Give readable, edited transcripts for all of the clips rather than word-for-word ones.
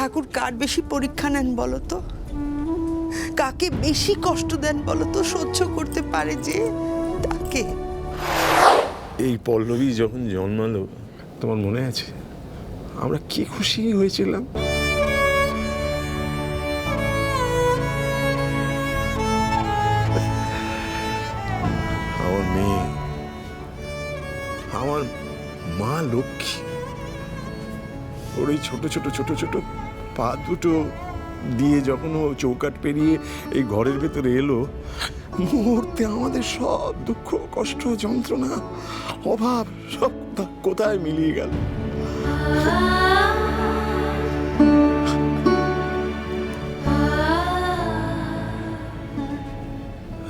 ঠাকুর কার বেশি পরীক্ষা নেন বলো তো? কাকে বেশি কষ্ট দেন বলো তো? সহ্য করতে পারে যে তাকে। এই পল্লবী যখন জন্মালো, তোমার মনে আছে আমরা কি খুশি হয়েছিলাম? আমার মেয়ে, আমার মা লক্ষ্মী, ওর এই ছোট ছোট ছোট ছোট পা দুটো দিয়ে যখন ও চৌকাঠ পেরিয়ে এই ঘরের ভেতরে এলো, মুহূর্তে আমাদের সব দুঃখ, কষ্ট, যন্ত্রণা, অভাব সব কোথায় মিলিয়ে গেল।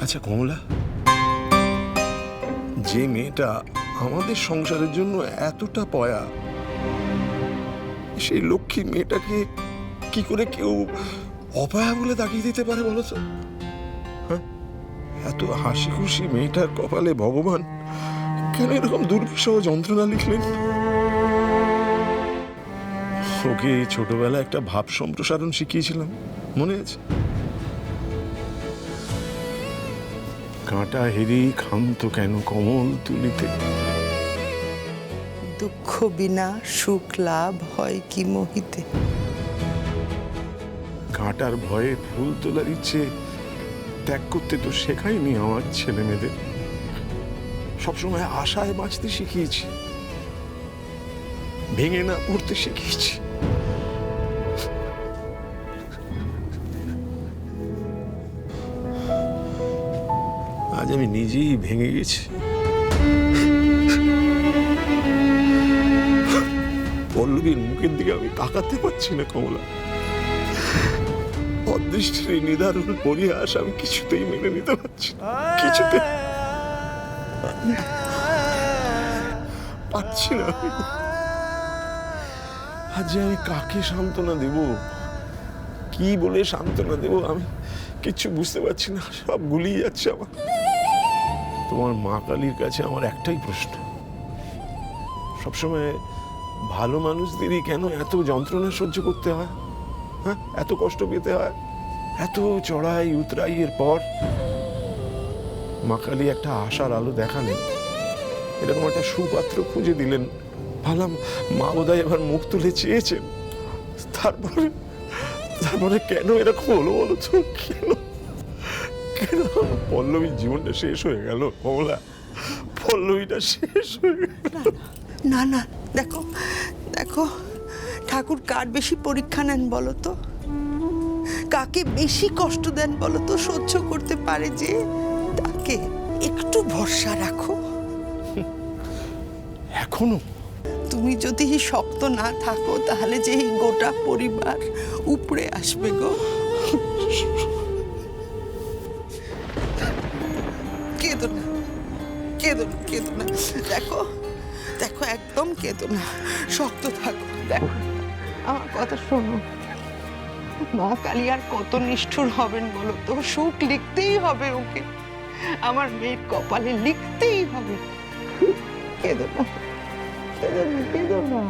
আচ্ছা কমলা, যে মেয়েটা আমাদের সংসারের জন্য এতটা পয়া, সেই লক্ষ্মী মেয়েটাকে কি করে কেউ অপয়া বলে দাগিয়ে দিতে পারে বলো তো? হ্যাঁ, এত হাসি খুশি মেয়েটার কপালে ভগবান কেন এরকম দুর্বিষহ যন্ত্রণা লিখলেন? ওকে ছোটবেলায় একটা ভাব সম্প্রসারণ শিখিয়েছিলাম, মনে আছে? কাঁটা হেরি ক্ষান্ত কেন কমল তুলিতে, দুঃখ বিনা সুখ লাভ হয় কি মোহিতে। কাঁটার ভয়ে ফুল তোলার ইচ্ছে ত্যাগ করতে তো শেখায়নি আমার ছেলে মেয়েদের। সবসময় আশায় বাঁচতে শিখিয়েছি, ভেঙে না পড়তে শিখিয়েছি। আজ আমি নিজেই ভেঙে গেছি। পল্লবীর মুখের দিকে আমি তাকাতে পারছি না কমলা। অদৃষ্টির এই নিদারুণ পরিহাস আমি কিছুতেই মেনে নিতে পারছি না, কিছুতেই পারছি না। আজ আমি কাকে সান্ত্বনা দেব, কি বলে সান্ত্বনা দেব, আমি কিচ্ছু বুঝতে পারছি না, সব গুলিয়ে যাচ্ছে আমার। তোমার মা কালীর কাছে আমার একটাই প্রশ্ন, সবসময় ভালো মানুষদেরই কেন এত যন্ত্রণা সহ্য করতে হয়? হ্যাঁ, এত কষ্ট পেতে হয়? এত চড়াই উতরাইয়ের পর মা কালী একটা আশার আলো দেখালেন, এরকম একটা সুপাত্র খুঁজে দিলেন, ভাবলাম মা বোধহয় এবার মুখ তুলে চেয়েছেন। তারপরে কেন এরকম হলো বলো তো? কেন কেন পল্লবীর জীবনটা শেষ হয়ে গেল কমলা? পল্লবীটা শেষ হয়ে গেল। না না, দেখো দেখো, ঠাকুর কার বেশি পরীক্ষা নেন বলো তো? কাকে বেশি কষ্ট দেন বলো তো? সহ্য করতে পারে যে তাকে। একটু ভরসা রাখো। এখনো তুমি যদি শক্ত না থাকো তাহলে যে এই গোটা পরিবার উপরে আসবে গো। কেঁদো না, কেঁদো না, কেঁদো না। দেখো দেখো, একদম কেঁদো না, শক্ত থাকো। দেখো, আমার কথা শোনো। মা কালী আর কত নিষ্ঠুর হবেন বলো তো? সুখ লিখতেই হবে ওকে, আমার মেয়ের কপালে লিখতেই হবে। কেঁদো না, কেঁদো না, কেঁদো না।